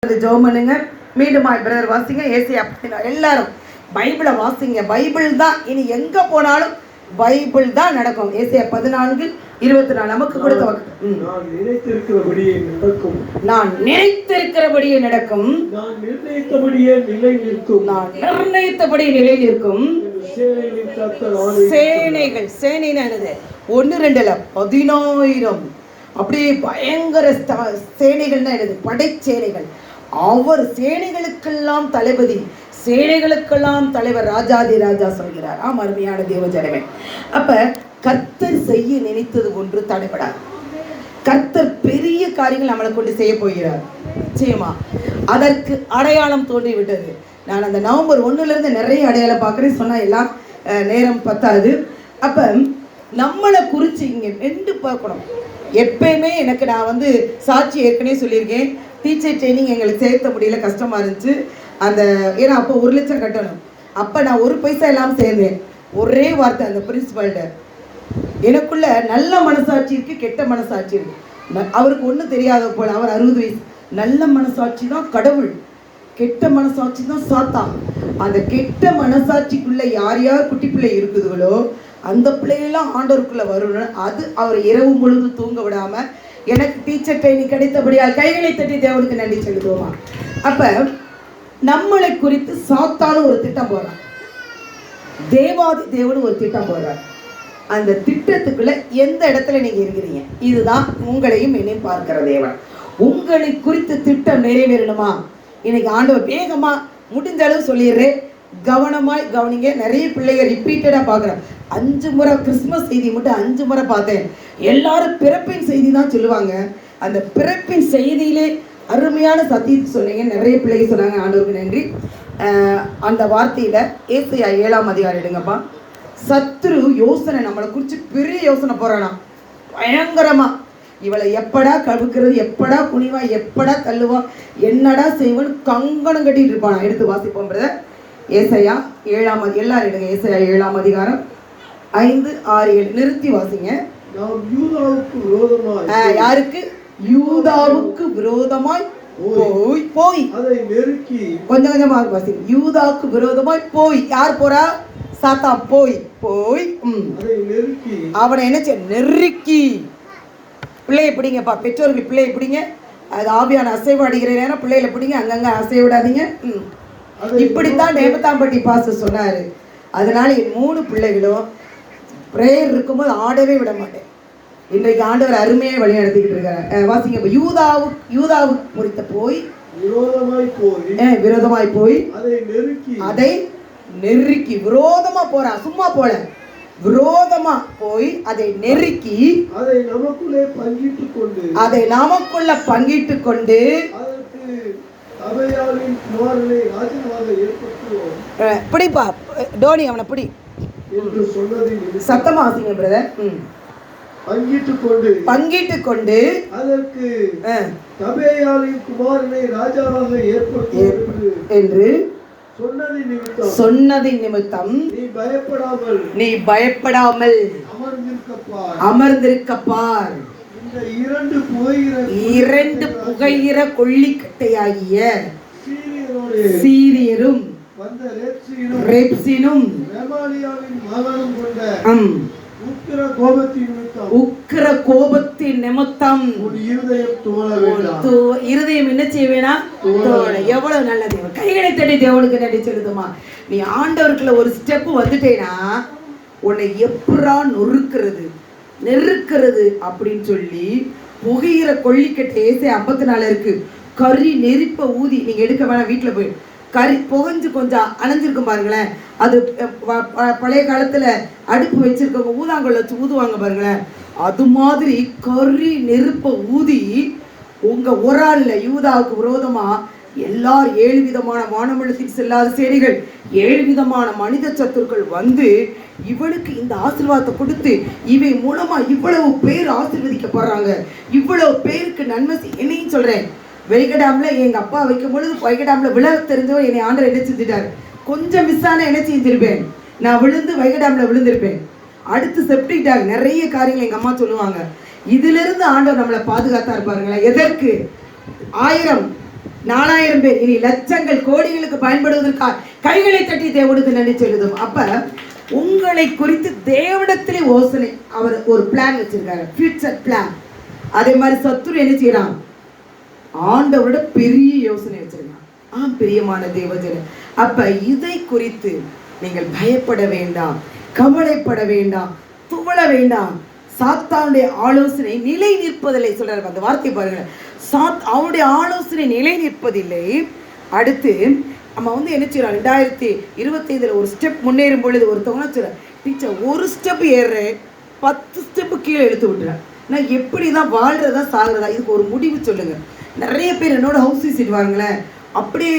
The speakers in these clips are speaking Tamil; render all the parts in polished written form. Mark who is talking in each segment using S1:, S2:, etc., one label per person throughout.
S1: ஜெபம் பண்ணுங்க. மீண்டும் பிரதர் வாசிங்க. ஏசியா எல்லாரும் பைபிளை வாசிங்க. பைபிள் தான் இனி எங்க போனாலும் பைபிள் தான் நடக்கும். ஏசியா 14:24 நமக்கு கொடுத்த
S2: நான் நினைத்திருக்கிறபடியே நடக்கும்.
S1: நான் நினைத்திருக்கிறபடியே நடக்கும்.
S2: நான் நிர்ணயித்தபடியே நிலை நிற்கும்.
S1: நான் நிர்ணயித்தபடி நிலை நிற்கும். சேனைகள் சேனைனது 1-2 10,000 அப்படியே பயங்கர சேனைகள் தான் எனது படைச்சேனைகள். அவர் சேனைகளுக்கெல்லாம் தளபதி, சேனைகளுக்கெல்லாம் தலைவர், ராஜாதி ராஜா சொல்கிறார். அருமையான தேவஜனமே. அப்ப கர்த்தர் செய்ய நினைத்தது ஒன்று தடைபடாது. கர்த்தர் பெரிய காரியங்கள் நம்மளை கொண்டு செய்ய போகிறார். நிச்சயமா அதற்கு அடையாளம் தோன்றி விட்டது. நான் அந்த நவம்பர் 1 நிறைய அடையாளம் பார்க்குறேன். சொன்னா எல்லாம் நேரம் பத்தாது. அப்ப நம்மளை குறித்து இங்க ரெண்டு பார்க்கணும். எப்பயுமே எனக்கு நான் சாட்சி ஏற்கனவே சொல்லியிருக்கேன். டீச்சர் ட்ரைனிங் எங்களுக்கு சேர்த்த முடியல, கஷ்டமா இருந்துச்சு. அந்த ஏன்னா அப்போ 1 லட்சம் கட்டணும். அப்போ நான் 1 பைசா இல்லாமல் சேர்ந்தேன். ஒரே வார்த்தை அந்த பிரின்சிபல்கிட்ட, எனக்குள்ள நல்ல மனசாட்சி இருக்கு, கெட்ட மனசாட்சி இருக்கு. அவருக்கு ஒன்றும் தெரியாத போல, அவர் 60 வயசு. நல்ல மனசாட்சி தான் கடவுள், கெட்ட மனசாட்சி தான் சாத்தான். அந்த கெட்ட மனசாட்சிக்குள்ள யார் யார் குட்டி பிள்ளை இருக்குதுகளோ அந்த பிள்ளையெல்லாம் ஆண்டவருக்குள்ள வரணும். அது அவர் இரவு முழுது தூங்க விடாம எனக்கு டீச்சர் ட்ரைனிங் கிடைத்தபடியால் கைகளை தட்டி தேவனுக்கு நன்றி செலுத்துவோமா. அப்ப நம்மளை குறித்து சாத்தானும் ஒரு திட்டம் போடுறான், தேவாதி தேவனும் ஒரு திட்டம் போடுறார். அந்த திட்டத்துக்குள்ள எந்த இடத்துல நீங்க இருக்கிறீங்க, இதுதான் உங்களையும் என்னையும் பார்க்கிற தேவன். உங்களை குறித்து திட்டம் நிறைவேறணுமா? இன்னைக்கு ஆண்டவர் வேகமா முடிஞ்ச அளவு சொல்லிடுறேன், கவனமாய் கவனிங்க. நிறைய பிள்ளைங்க ரிப்பீட்டடா பார்க்குறேன். 5 முறை கிறிஸ்துமஸ் செய்தி மட்டும் 5 முறை பார்த்தேன். எல்லாரும் பிறப்பின் செய்தி தான் சொல்லுவாங்க. அந்த பிறப்பின் செய்தியிலே அருமையான சத்தியத்தை சொன்னீங்க. நிறைய பிள்ளைங்க சொன்னாங்க, ஆண்டவருக்கு நன்றி. அந்த வார்த்தையில ஏசாயா 7ஆம் அதிகாரம் எடுங்கப்பா. சத்துரு யோசனை நம்மளை குறித்து பெரிய யோசனை போறானா, பயங்கரமா. இவளை எப்படா கவுக்கிறது, எப்படா குனிவா, எப்படா தள்ளுவா, என்னடா செய்வன் கங்கணம் கட்டிட்டு இருப்பானா. எடுத்து வாசிப்போம் பிரதர். ஏசாயா 7ஆம் எல்லாரும் எடுங்க. ஏசாயா 7ஆம் அதிகாரம் 5, 6, 7 நிறுத்தி வாசிங்க. யாருக்கு? யூதாவுக்கு விரோதமாய் போய்
S2: அதை நெருக்கி.
S1: கொஞ்சம் கொஞ்சமாக வாசிங்க. யூதாவுக்கு விரோதமாய் போய். யார் போறா? சாத்தான் போய் அவனை என்ன செய்ய? நெருக்கி. பிள்ளையை பிடிங்கப்பா, பெற்றோர்கள் பிள்ளையை பிடிங்க. அது ஆவியான அசைவு அடிக்கிற நேரம் பிள்ளைகளை பிடிங்க, அங்கங்க அசைய விடாதீங்க. இப்படித்தான் நேமத்தாம்பட்டி பாஸ்டர் சொன்னாரு. அதனால என் 3 பிள்ளைகளும் பிரேயர் இருக்கும்போது ஆடவே விட மாட்டேன். இன்றைக்கு ஆண்டவர் அருமையை வழி நடத்திக்கிட்டு இருக்காரு. வாசிங்க. யூதாவுக்கு குறித்த போய் விரோதமாய் போய் அதை நெருக்கி. விரோதமா போறா, சும்மா போல, விரோதமா போய் அதை நெருக்கி
S2: அதை நமக்குள்ள பங்கிட்டு கொண்டு
S1: பிடிப்பா டோனி, அவனை பிடி. சத்தமா வாசிங்க பிரதர். பங்கிட்டு கொண்டு அதற்கு தபேயாலின் குமாரனை ராஜாவாக என்று சொன்னதின் நிமித்தம் நீ பயப்படாமல் அமர்ந்திருக்கப்பார். இரண்டு புகையிற கொள்ளிக்கட்டையாகிய சீரியரும் ரெப்சினும் உக்கிர கோபத்தின் நிமித்தம் இருதயம் என்ன செய்வேனா? எவ்வளவு நல்ல தேவன். கைகளை தட்டி தேவனுக்கு நன்றி செலுத்துமா. நீ ஆண்டவருக்குள்ள ஒரு ஸ்டெப் வந்துட்டேனா உன்னை எப்படா நெருக்கிறது அப்படின்னு சொல்லி புகையிற கொள்ளிக்கட்டை. ஏசாயா 54 இருக்கு. கறி நெருப்ப ஊதி நீங்க எடுக்க வேணாம், வீட்டுல போய் கறி புகஞ்சு கொஞ்சம் அணைஞ்சிருக்கும் பாருங்களேன். அது பழைய காலத்துல அடுப்பு வச்சிருக்கவங்க ஊதாங்கல் வச்சு ஊதுவாங்க பாருங்களேன். அது மாதிரி கறி நெருப்ப ஊதி உங்க ஒரு ஆள்ல யூதாவுக்கு விரோதமா எல்லாரும் 7 விதமான வானமண்டலத்தில் செல்லாத சேனைகள், 7 விதமான மனித சத்துருக்கள் இவளுக்கு இந்த ஆசீர்வாதத்தை கொடுத்து இவை மூலமா இவ்வளவு பேர் ஆசீர்வதிக்கப்படுறாங்க, இவ்வளவு பேருக்கு நன்மை. என்னையும் சொல்றேன், வைகடாம்ல எங்க அப்பா வைக்கும் பொழுது வைகடாம்ல விழ தெரிஞ்சவன் என்னை ஆண்டவர் என்ன செஞ்சுட்டாரு. கொஞ்சம் மிஸ் ஆன என்ன செஞ்சிருப்பேன், நான் வைகடாம்ல விழுந்திருப்பேன். அடுத்து செப்டிக் டேங்க், நிறைய காரியங்கள் எங்க அம்மா சொல்லுவாங்க. இதுல இருந்து ஆண்டவர் நம்மளை பாதுகாத்தா இருப்பாருங்களா. எதற்கு? 1000 4000 பேர் இனி லட்சங்கள் கோடிகளுக்கு பயன்படுவதற்காக கைகளை தட்டி தேவனுக்கு நன்றி சொல்லுதும். அப்ப உங்களை குறித்து தேவனிடத்திலே யோசனை, அவர் ஒரு பிளான் வச்சிருக்காரு, ஃபியூச்சர் பிளான். அதே மாதிரி சத்துரு என்ன செய்யறான், ஆண்டவரோட பெரிய யோசனை வச்சிருக்கான். பிரியமான தேவஜன, அப்ப இதை குறித்து நீங்கள் பயப்பட வேண்டாம், கவலைப்பட வேண்டாம், துவள வேண்டாம். சாத்தானுடைய ஆலோசனை நிலை நிற்பதில்லை சொல்றாரு. அந்த வார்த்தை பாருங்க, அவனுடைய ஆலோசனை நிலை நிற்பதில்லை. அடுத்து நம்ம என்ன செய்யறோம், 2025 ஒரு ஸ்டெப் முன்னேறும் பொழுது ஒருத்தவங்க சொல்ற, டீச்சர் ஒரு ஸ்டெப் ஏறுறேன் 10 ஸ்டெப்பு கீழே எடுத்து விட்டுறேன், நான் எப்படி தான் வாழ்றதா சாகுறதா, இதுக்கு ஒரு முடிவு சொல்லுங்க. நிறைய பேர் என்னோட ஹவுஸ் விசிட் வாருங்களேன், அப்படியே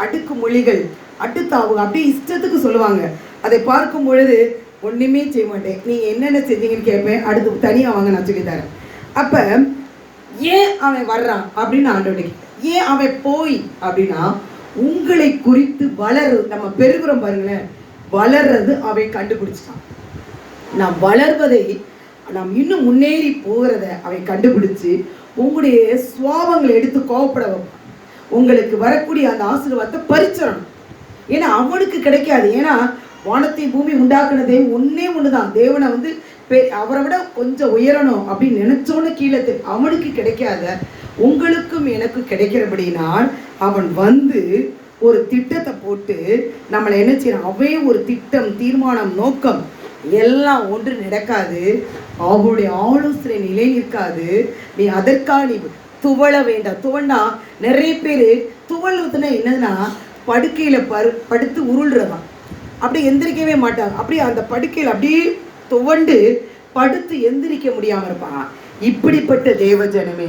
S1: அடுக்கு மொழிகள் அடுத்தாவுங்க, அப்படியே இஷ்டத்துக்கு சொல்லுவாங்க. அதை பார்க்கும் பொழுது ஒன்றுமே செய்ய மாட்டேன், நீங்கள் என்னென்ன செஞ்சீங்கன்னு கேட்பேன், அடுத்து தனியாக வாங்க நான் சொல்லித்தரேன். அப்போ ஏன் அவன் வர்றான் அப்படின்னு ஆண்டவனுக்கு, ஏன் அவன் போய் அப்படின்னா உங்களை குறித்து நம்ம பெருகிறோம் பாருங்களேன், வளர்றது அவன் கண்டுபிடிச்சிட்டான். நாம் வளர்வதை, நாம் இன்னும் முன்னேறி போகிறத அவன் கண்டுபிடிச்சு உங்களுடைய சுவாபங்களை எடுத்து கோவப்பட வைப்பான். உங்களுக்கு வரக்கூடிய அந்த ஆசீர்வாதத்தை பறிச்சிடணும். ஏன்னா அவனுக்கு கிடைக்காது. ஏன்னா வானத்தை பூமி உண்டாக்குன தெய்வம் ஒன்னே ஒண்ணுதான். தேவனை அவரை விட கொஞ்சம் உயரணும் அப்படின்னு நினைச்சோன்னு கீழே அவனுக்கு கிடைக்காத உங்களுக்கும் எனக்கு கிடைக்கிறபடினால் அவன் ஒரு திட்டத்தை போட்டு நம்மளை என்ன செய்யறான், அவன் ஒரு திட்டம், தீர்மானம், நோக்கம் எல்லாம் ஒன்று நடக்காது. அவனுடைய ஆலோசனை நிலை நிற்காது. நீ அதற்காக நீ துவள வேண்டாம். துவண்டா நிறைய பேர் துவள்றதுன்னா என்னதுன்னா, படுக்கையில படுத்து உருள்றதான், அப்படியே எந்திரிக்கவே மாட்டாங்க. அப்படியே அந்த படுக்கையில் அப்படியே துவண்டு படுத்து எந்திரிக்க முடியாம இருப்பாங்க. இப்படிப்பட்ட தேவஜனமே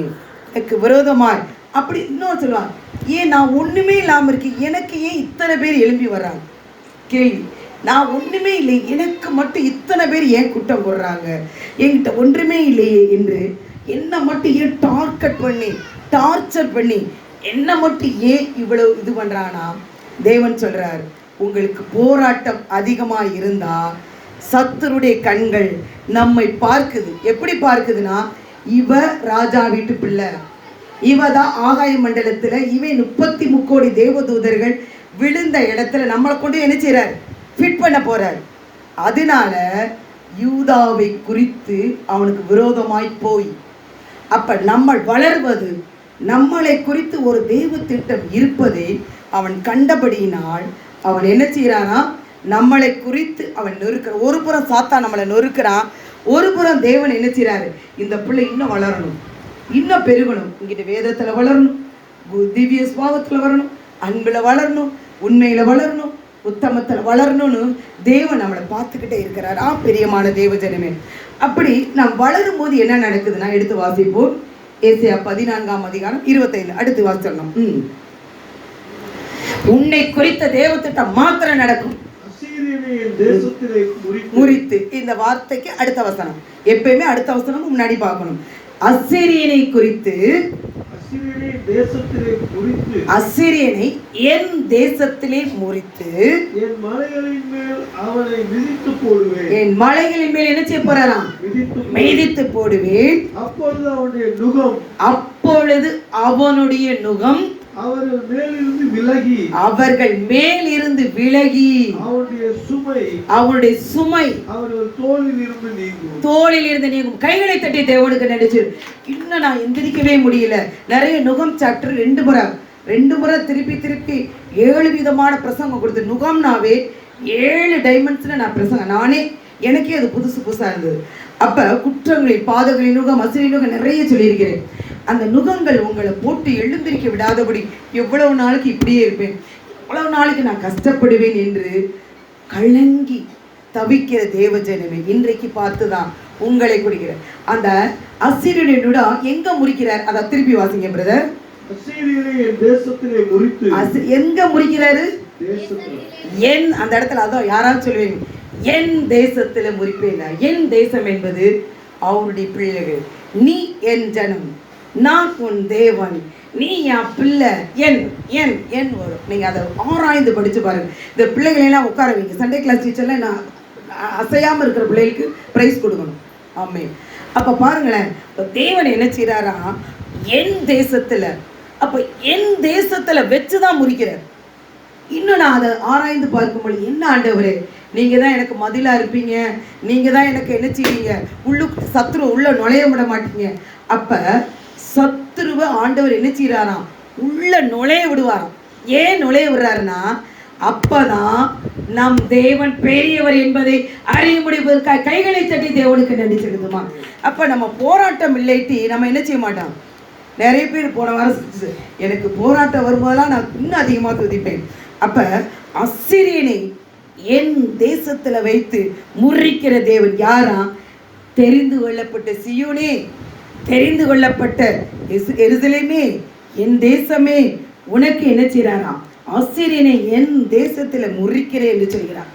S1: எனக்கு விரோதமாய் அப்படி இன்னும் சொல்லுவாங்க, ஏன் நான் ஒண்ணுமே இல்லாம இருக்கேன், எனக்கு ஏன் இத்தனை பேர் எழும்பி வர்றாங்க? கேள்வி. நான் ஒண்ணுமே இல்லை, எனக்கு மட்டும் இத்தனை பேர் ஏன் குற்றம் போடுறாங்க, என்கிட்ட ஒன்றுமே இல்லையே என்று என்ன மட்டும் ஏன் டார்கெட் பண்ணி டார்ச்சர் பண்ணி என்ன மட்டும் ஏன் இவ்வளவு இது பண்றானா? தேவன் சொல்றார், உங்களுக்கு போராட்டம் அதிகமாக இருந்தா சத்துருடைய கண்கள் நம்மை பார்க்குது. எப்படி பார்க்குதுன்னா, இவ ராஜா வீட்டு பிள்ளை, இவதான் ஆகாய மண்டலத்துல, இவன் 33 கோடி தேவதூதர்கள் விழுந்த இடத்துல நம்மளை கொண்டு என்ன செய்றார், ஃபிட் பண்ண போறார். அதனால யூதாவை குறித்து அவனுக்கு விரோதமாய் போய், அப்ப நம்ம வளர்வது, நம்மளை குறித்து ஒரு தெய்வ திட்டம் இருப்பதை அவன் கண்டபடியினால் அவன் என்ன செய்யறானா, நம்மளை குறித்து அவன் நொறுக்கிற. ஒரு புறம் சாத்தா நம்மளை நொறுக்கிறான், ஒரு புறம் தேவன் என்ன செய்யறாரு, இந்த பிள்ளை இன்னும் வளரணும், இன்னும் பெருகணும், இங்கிட்ட வேதத்துல வளரணும், திவ்ய சுபாவத்துல வரணும், அன்புல வளரணும், உண்மையில வளரணும், உத்தமத்துல வளரணும்னு தேவன் நம்மளை பார்த்துக்கிட்டே இருக்கிறார். பெரியமான தேவஜனமே, அப்படி நாம் வளரும் போது என்ன நடக்குதுன்னா, எடுத்து வாசிப்போம். ஏசாயா 14ஆம் அதிகாரம் 25 அடுத்து வாசிச்சோம். உன்னை குறித்த தேவத்திட்டம் மாத்திரம் நடக்கும், முறித்து. இந்த வார்த்தைக்கு அடுத்த வசனம், எப்பயுமே அடுத்த வசனம் முன்னாடி பார்க்கணும். அசீரியனை குறித்து, அசீரியனை என் தேசத்திலே முறித்து
S2: என் மலைகளின் மேல் அவனை மிதித்து போடுவேன்.
S1: என் மலைகளின் மேல் என்ன செய்ய போறாராம், மிதித்து போடுவேன்.
S2: அப்பொழுது அவனுடைய நுகம்,
S1: அப்பொழுது அவனுடைய நுகம்
S2: அவர்கள் மேலிருந்து விலகி,
S1: அவர்கள் மேலிருந்து விலகி,
S2: அவருடைய சுமை
S1: அவர்கள் தோளில் இருந்து நீங்கும். கைகளை தட்டி தேவனுக்கு நடிச்சு, இன்னும் நான் எந்திரிக்கவே முடியல. நிறைய நுகம் சாப்டர் 2 முறை திருப்பி 7 விதமான பிரசங்கம் கொடுத்து, நுகம்னாவே 7 டைமென்ஷன்ல நான் பிரசங்கம், நானே எனக்கே அது புதுசா இருந்தது. அப்ப குற்றங்களின் பாதங்களின் நுகம், அசிரி நுகம் நிறைய சொல்லியிருக்கிறேன். அந்த நுகங்கள் உங்களை போட்டு எழுந்திருக்க விடாதபடி எவ்வளவு நாளைக்கு இப்படியே இருப்பேன், எவ்வளவு நாளைக்கு நான் கஷ்டப்படுவேன் என்று கலங்கி தவிக்கிற தேவஜனமே, இன்றைக்கு பார்த்துதான் உங்களை குடிக்கிற அந்த அசீரியனுடைய நுகம் எங்க முறிக்கிறார்? அதை திருப்பி வாசிங்க பிரதர். எங்க முறிக்கிறாரு? என் அந்த இடத்துல, அதான் யாராவது சொல்லுவீங்க, என் தேசத்துல முறிப்பேன். என் தேசம் என்பது அவருடைய பிள்ளைகள். நீ என் ஜனம், நான் உன் தேவன், நீ என் பிள்ளை, என் என் என் வரும். நீங்கள் அதை ஆராய்ந்து படித்து பாருங்கள். இந்த பிள்ளைகளெல்லாம் உட்கார வைங்க. சண்டே கிளாஸ் டீச்சரில் நான் அசையாமல் இருக்கிற பிள்ளைகளுக்கு ப்ரைஸ் கொடுக்கணும். ஆமே. அப்போ பாருங்களேன், இப்போ தேவன் என்ன செய்கிறாரா, என் தேசத்தில் அப்ப என் தேசத்துல வச்சுதான் முறிக்கிறார். இன்னும் நான் அதை ஆராய்ந்து பார்க்கும்போது, என்ன ஆண்டவரே, நீங்க தான் எனக்கு மதிலா இருப்பீங்க, நீங்க தான் எனக்கு என்ன செய்வீங்க, சத்துரு உள்ள நுழைய விட மாட்டீங்க. அப்ப சத்துருவை ஆண்டவர் என்ன செய்யறாராம், உள்ள நுழைய விடுவாராம். ஏன் நுழைய விடுறாருன்னா, அப்பதான் நம் தேவன் பெரியவர் என்பதை அறிய முடிவதற்காக கைகளை தட்டி தேவனுக்கு நன்றி செலுத்துமா. அப்ப நம்ம போராட்டம் இல்லைட்டி நம்ம என்ன செய்ய மாட்டோம். நிறைய பேர் போன வாரம் எனக்கு போராட்டம் வரும்போதெல்லாம் நான் இன்னும் அதிகமாக துதிப்பேன். அப்ப அசிரியனை என் தேசத்துல வைத்து முறிக்கிற தேவன் யாரா, தெரிந்து கொள்ளப்பட்ட சியோனே, தெரிந்து கொள்ளப்பட்ட எருசலேமே, என் தேசமே, உனக்கு என்ன செய்யறாராம், அசிரியனை என் தேசத்துல முறிக்கிறேன் என்று சொல்கிறார்.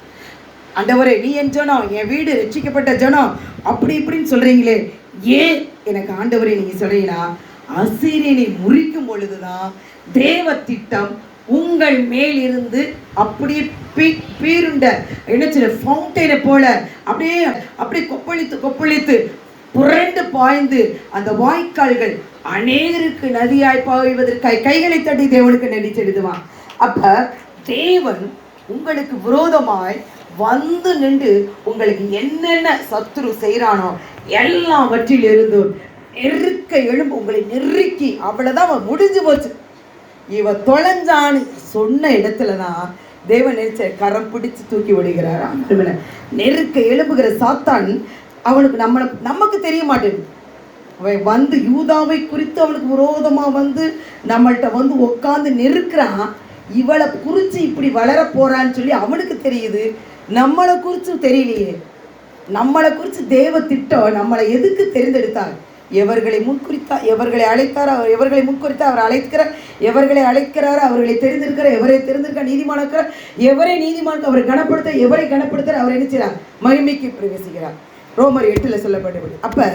S1: ஆண்டவரே, நீ என் ஜனம், என் வீடு ரட்சிக்கப்பட்ட ஜனம் அப்படி இப்படின்னு சொல்றீங்களே, ஏன் எனக்கு ஆண்டவரே நீங்க சொல்றீங்கன்னா, அசீரியனை முறிக்கும் பொழுதுதான் தேவ திட்டம் உங்கள் மேல் இருந்து அப்படியே பீருண்ட என்ன சொல்ல ஃபவுண்டனை போல அப்படியே அப்படியே கொப்பளித்து கொப்பளித்து புரண்டு பாய்ந்து அந்த வாய்க்கால்கள் அநேகருக்கு நதியாய் பாய்வதற்காய் கைகளை தட்டி தேவனுக்கு நன்றி செலுத்துவான். அப்ப தேவன் உங்களுக்கு விரோதமாய் வந்து நின்று உங்களுக்கு என்னென்ன சத்துரு செய்யறானோ எல்லாவற்றில் இருந்தும் நெருக்க எழும்பு உங்களை நெருக்கி அவ்வளவுதான் அவன் முடிஞ்சு போச்சு. இவ தொலைஞ்சான்னு சொன்ன இடத்துலதான் தேவன் நினைச்ச கரம் பிடிச்சு தூக்கி விடுகிறாராம். நெருக்க எழும்புகிற சாத்தான் அவனுக்கு நமக்கு தெரிய மாட்டேங்குது. அவன் வந்து யூதாவை குறித்து அவனுக்கு விரோதமா வந்து நம்மள்கிட்ட வந்து உட்காந்து நெருக்கிறான். இவளை குறித்து இப்படி வளர போறான்னு சொல்லி அவனுக்கு தெரியுது, நம்மளை குறித்து தெரியலையே. நம்மளை குறித்து தேவ திட்டம் நம்மளை எதுக்கு தெரிந்தெடுத்தார், எவர்களை முன்குறித்தார், எவர்களை அழைத்தார், எவர்களை முன்குறித்தார் அவர் அழைக்கிறார், எவர்களை அழைக்கிறார் அவர்களை தெரிந்திருக்கிறார், எவரை தெரிந்திருக்க நீதிமானாக்கிறார், எவரை நீதிமான் அவரை கனப்படுத்த, எவரை கனப்படுத்த அவர் என்ன செய்கிறார், மகிமைக்கு பிரவேசிக்கிறார். ரோமர் 8 சொல்லப்பட்டபடி. அப்ப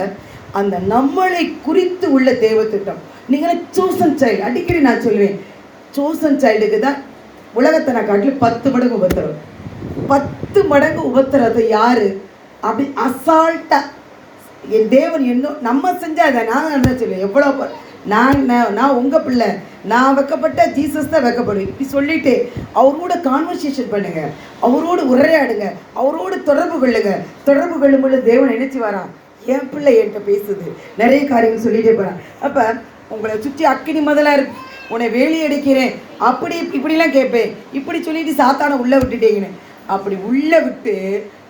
S1: அந்த நம்மளை குறித்து உள்ள தேவ திட்டம். நீங்களே சோசன் சைல்டு, அடிக்கடி நான் சொல்லுவேன், சோசன் சைல்டுக்கு தான் உலகத்தை நான் காட்டிலும் 10 மடங்கு உபத்திரம். 10 மடங்கு உபத்திரத்தை யாரு அப்படி அசால்ட்டா என் தேவன் இன்னும் நம்ம செஞ்சாத. நான் என்ன சொல்லுவேன், எவ்வளோ நான் உங்கள் பிள்ளை, நான் வைக்கப்பட்ட ஜீசஸ் தான் வைக்கப்படுவேன் இப்படி சொல்லிட்டு அவரோட கான்வர்சேஷன் பண்ணுங்க, அவரோடு உரையாடுங்க, அவரோடு தொடர்பு கொள்ளுங்க. தொடர்பு கொள்ளும்போது தேவன் நினைச்சு வரான், என் பிள்ளை என்கிட்ட பேசுது, நிறைய காரியங்கள் சொல்லிட்டே போகிறான். அப்போ உங்களை சுற்றி அக்கினி முதலாக இருக்கு, உன்னை வேலி அடிக்கிறேன் அப்படி இப்படிலாம் கேட்பேன். இப்படி சொல்லிட்டு சாத்தானை உள்ளே விட்டுட்டீங்கன்னு அப்படி உள்ளே விட்டு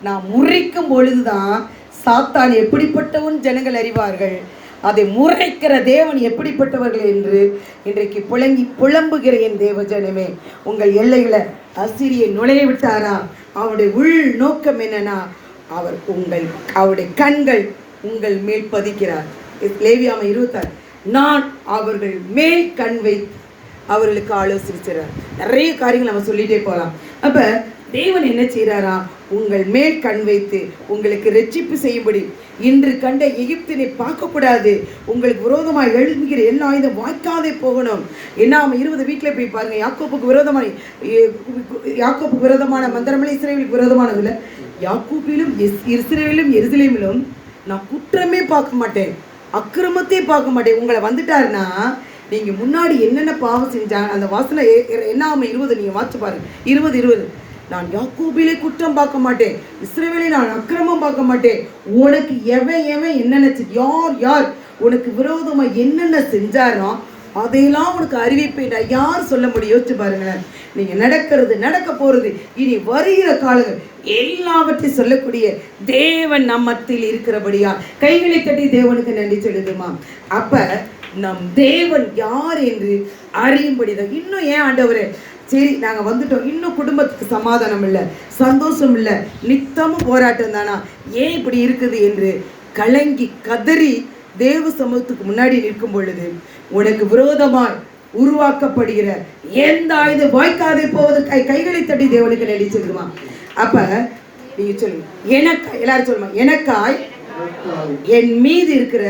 S1: நான் முறிக்கும் பொழுதுதான் சாத்தான் எப்படிப்பட்டவன் ஜனங்கள் அறிவார்கள், அதை முறைக்கிற தேவன் எப்படிப்பட்டவர்கள் என்று இன்றைக்கு புலம்புகிற என் தேவ ஜனமே, உங்கள் எல்லைகளை அசிரியை நுழைய விட்டாரா, அவருடைய உள் நோக்கம் என்னன்னா, அவருடைய கண்கள் உங்கள் மேல் பதிக்கிறார். லேவியாம 26 நான் அவர்கள் மேல் கண் வைத்து அவர்களுக்கு ஆலோசிக்கிறார். நிறைய காரியங்கள் நம்ம சொல்லிட்டே போகலாம். அப்ப தேவன் என்ன செய்கிறாரா, உங்கள் மேல் கண் வைத்து உங்களுக்கு ரட்சிப்பு செய்யும்படி இன்று கண்ட எகிப்தினை பார்க்கக்கூடாது, உங்களுக்கு விரோதமாக எழுதுகிற எல்லா ஆயுதம் வாய்க்காதே போகணும். என்ன 20 வீட்டில் போய் பாருங்க, யாக்கோப்புக்கு விரோதமான மந்திரமலை இஸ்ரவேலுக்கு விரோதமானதுல யாக்கோப்பிலும் இஸ்ரவேலும் எருசலேமிலும் நான் குற்றமே பார்க்க மாட்டேன், அக்கிரமத்தை பார்க்க மாட்டேன். உங்களை வந்துட்டாருன்னா நீங்க முன்னாடி என்னென்ன பாவம் செஞ்சாங்க அந்த வாசனை என்ன 20 நீங்க வாட்சி பாருங்க. 20 நான் யாக்கோபிலே குற்றம் பார்க்க மாட்டேன், இஸ்ரவேலை நான் அக்கிரமம் பார்க்க மாட்டேன். உனக்கு எவன் என்னென்ன யார் உனக்கு விரோதமா என்னென்ன செஞ்சாரோ அதையெல்லாம் உனக்கு அறிவிப்பேன். யார் சொல்ல முடியும், யோசிச்சு பாருங்களேன். நீங்க நடக்க போறது இனி வருகிற காலங்கள் எல்லாவற்றையும் சொல்லக்கூடிய தேவன் நம்மத்தில் இருக்கிறபடியா கைகளை தட்டி தேவனுக்கு நன்றி செலுத்துமா. அப்ப நம் தேவன் யார் என்று அறியும்படிதான். இன்னும் ஏன் ஆண்டவரே, சரி நாங்கள் வந்துட்டோம், இன்னும் குடும்பத்துக்கு சமாதானம் இல்லை, சந்தோஷம் இல்லை, நித்தமும் போராட்டம் தானா, ஏன் இப்படி இருக்குது என்று கலங்கி கதறி தேவ சமூகத்துக்கு முன்னாடி நிற்கும் பொழுது உனக்கு விரோதமாய் உருவாக்கப்படுகிற எந்த ஆயுதம் வாய்க்காதே போவதற்காக கைகளை தட்டி தேவனுக்கு நன்றி செலுத்துமா. அப்ப நீங்க சொல்லுங்க, எனக்காய், எல்லாரும் சொல்லுமா, எனக்காய் என் மீது இருக்கிற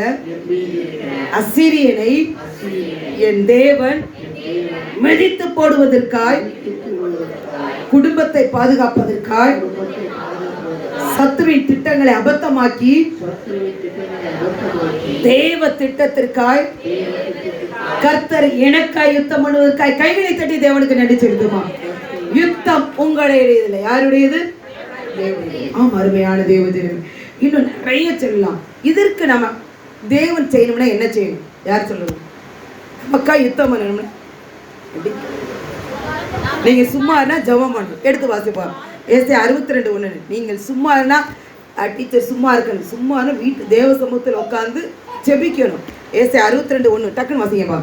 S1: அசிரியனை என் தேவன் மிதித்து போடுவதற்காய், குடும்பத்தை பாதுகாப்பதற்காய், சத்துருவின் திட்டங்களை அபத்தமாக்கி தேவ திட்டத்திற்காய் கர்த்தர் எனக்காய் யுத்தம் பண்ணுவதற்காய் கைகளை தட்டி தேவனுக்கு நன்றி செலுத்துமா. யுத்தம் உங்களுடையது, யாருடையது? ஆமா, அருமையான தேவதேவன். இன்னும் நிறைய சொல்லலாம். இதற்கு நம்ம தேவன் செய்யணும்னா என்ன செய்யணும்? யார் சொல்லணும்? நமக்கா யுத்தம் பண்ணணும்னா நீங்க சும்மா இருந்தா ஜெபம் பண்ணணும். எடுத்து வாசிப்போம். ஏசாயா 62:1. நீங்கள் சும்மா இருந்தா டீச்சர் சும்மா இருக்கணும். சும்மா வீட்டு தேவ சமூகத்தில் உட்காந்து ஜெபிக்கணும். ஏசாயா 62:1 டக்குன்னு வாசிங்கப்பா.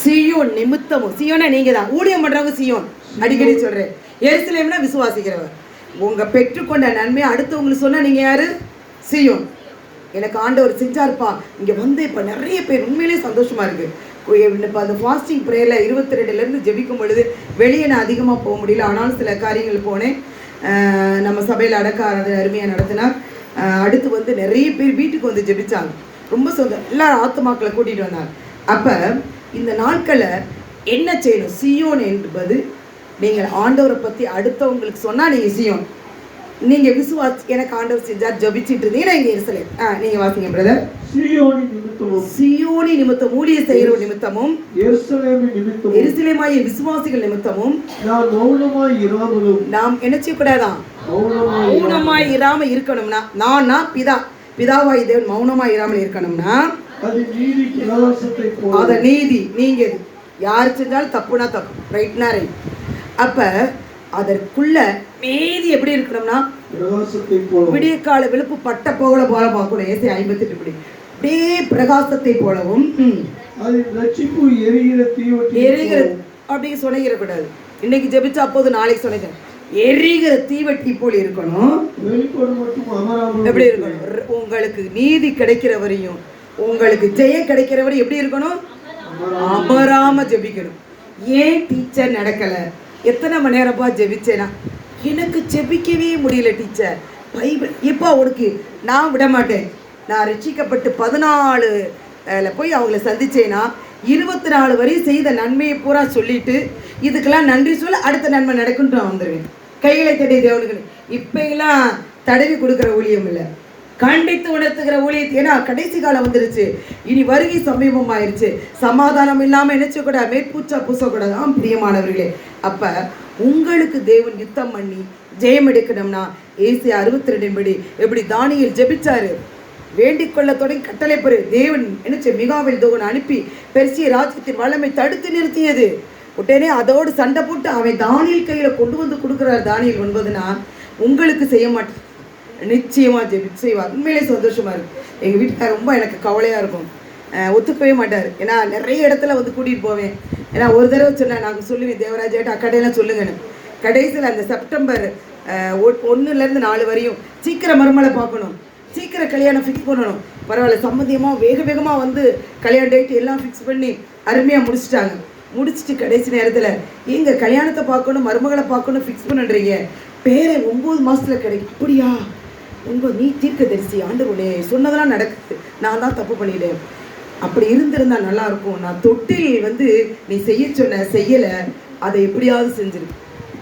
S1: சியோன் நிமித்தமும், சியோனா நீங்க தான் ஊழியம் பண்றவங்க. சியோன் அடிக்கடி சொல்றேன். எருசலேம்னா விசுவாசிக்கிறவர். உங்க பெற்றுக்கொண்ட நன்மையை அடுத்தவங்களுக்கு சொன்னா நீங்க யாரு? சியோன். எனக்கு ஆண்டவர் செஞ்சாருப்பா, இங்க வந்து இப்ப நிறைய பேர் உண்மையிலேயே சந்தோஷமா இருக்கு. இப்போ அந்த ஃபாஸ்டிங் ப்ரேயர்ல 22லேருந்து ஜெபிக்கும் பொழுது வெளியே நான் அதிகமாக போக முடியல. ஆனாலும் சில காரியங்கள் போனேன். நம்ம சபையில் அடக்க ஆராதனை அருமையாக நடத்தினார். அடுத்து வந்து நிறைய பேர் வீட்டுக்கு வந்து ஜெபிச்சாங்க. ரொம்ப எல்லா ஆத்துமாக்களை கூட்டிகிட்டு வந்தாங்க. அப்போ இந்த நாட்களில் என்ன செய்யணும்? சியோன் என்பது நீங்கள் ஆண்டவரை பற்றி அடுத்தவங்களுக்கு சொன்னால் நீங்கள் சியோன். நீங்கள் விசுவாசி எனக்கு ஆண்டவர் செஞ்சார் ஜெபிச்சிட்டு இருந்தீங்கன்னா இங்கே எருசலேம். நீங்கள் வாசிங்க பிரதர். சியோனி நிமித்தம் ஊழிய செய்கிற நிமித்தமும் எருசலேமாகிய விசுவாசிகள் நிமித்தமும் நாம் என்ன செய்யக்கூடாதான்? மௌனமாய் இராம இருக்கணும்னா, நான்னா பிதாவாய் தேவன் மௌனமாய் இராமல் இருக்கணும்னா அத நீதி. நீங்க யார் செஞ்சாலும் தப்புனா தப்பு, ரைட்னா ரைட். அப்ப அதற்குள்ள மீதி எப்படி இருக்கணும்னா விடிய கால விழுப்பு பட்ட போல பார்க்கணும். ஏசாயா 58 படி அப்படியே பிரகாசத்தை போலவும் எரிகிற அப்படி சொன்னிடக்கூடாது. இன்னைக்கு ஜெபிச்சா அப்போது நாளைக்கு சொன்ன எரிகிற தீவட்டி போல் இருக்கணும். எப்படி இருக்கணும்? உங்களுக்கு நீதி கிடைக்கிற வரையும், உங்களுக்கு ஜெயம் கிடைக்கிற வரையும் எப்படி இருக்கணும்? அமராம ஜெபிக்கணும். ஏன் டீச்சர் நடக்கல? எத்தனை மணி நேரப்பா ஜெபிச்சேனா? எனக்கு ஜெபிக்கவே முடியல டீச்சர். பைபிள் எப்பா உனக்கு நான் விட மாட்டேன். நான் ரட்சிக்கப்பட்டு 14 போய் அவங்கள சந்திச்சேன்னா 24 வரையும் செய்த நன்மையை பூரா சொல்லிட்டு இதுக்கெல்லாம் நன்றி சொல்ல அடுத்த நன்மை நடக்குன்னு நான் வந்துடுவேன். கைகளை தட்டி தேவனுக்கு இப்பெல்லாம் தடவி கொடுக்குற ஊழியம் இல்லை, கண்டித்து உணர்த்துகிற ஊழியத்தை. ஏன்னா கடைசி காலம் வந்துருச்சு, இனி வருகை சமீபம் ஆயிடுச்சு. சமாதானம் இல்லாமல் நினைச்சக்கூடாது, மேற்பூச்சா பூசக்கூடாது. பிரியமானவர்களே, அப்ப உங்களுக்கு தேவன் யுத்தம் பண்ணி ஜெயம் எடுக்கணும்னா ஏசாயா 62 படி எப்படி தானியேல் ஜெபிச்சாரு, வேண்டிக் கொள்ள தொடங்கி கட்டளை பெறு. தேவன் நினைச்ச மிகாவேல் தூதனை அனுப்பி பெர்சிய ராஜ்யத்தின் வல்லமை தடுத்து நிறுத்தியது. உடனே அதோடு சண்டை போட்டு அவன் தானியேல் கையில கொண்டு வந்து கொடுக்குறாரு. தானியேல் 9னா உங்களுக்கு செய்ய மாட்டேன், நிச்சயமா செய்வார். உண்மையிலே சந்தோஷமா இருக்கு. எங்க வீட்டுக்காரர் ரொம்ப எனக்கு கவலையா இருக்கும், ஒத்துக்கவே மாட்டார். ஏன்னா நிறைய இடத்துல வந்து கூட்டிகிட்டு போவேன். ஏன்னா ஒரு தடவை சொன்னேன், நாங்கள் சொல்லுவேன் தேவராஜாட்ட அக்கடையெல்லாம் சொல்லுங்கன்னு. கடைசியில் அந்த செப்டம்பர் 1லேருந்து 4 வரையும் சீக்கிரம் மருமலை பார்க்கணும், சீக்கிரம் கல்யாணம் ஃபிக்ஸ் பண்ணணும். பரவாயில்ல, சம்மந்தியமாக வேகமாக வந்து கல்யாண டேட் எல்லாம் ஃபிக்ஸ் பண்ணி அருமையாக முடிச்சுட்டாங்க. முடிச்சுட்டு கடைசி நேரத்தில் எங்கள் கல்யாணத்தை பார்க்கணும், மருமகளை பார்க்கணும் ஃபிக்ஸ் பண்ணுறீங்க, பேரை 9 மாதத்தில் கிடைக்கும். அப்படியா? நீ தீர்க்கதரிசி, ஆண்டவர் உன்னை சொன்னதெல்லாம் நடக்குது, நான் தான் தப்பு பண்ணிட்டேன். அப்படி இருந்திருந்தா நல்லா இருக்கும். நான் தொட்டில் வந்து நீ செய்யலை, அதை எப்படியாவது செஞ்சிரு.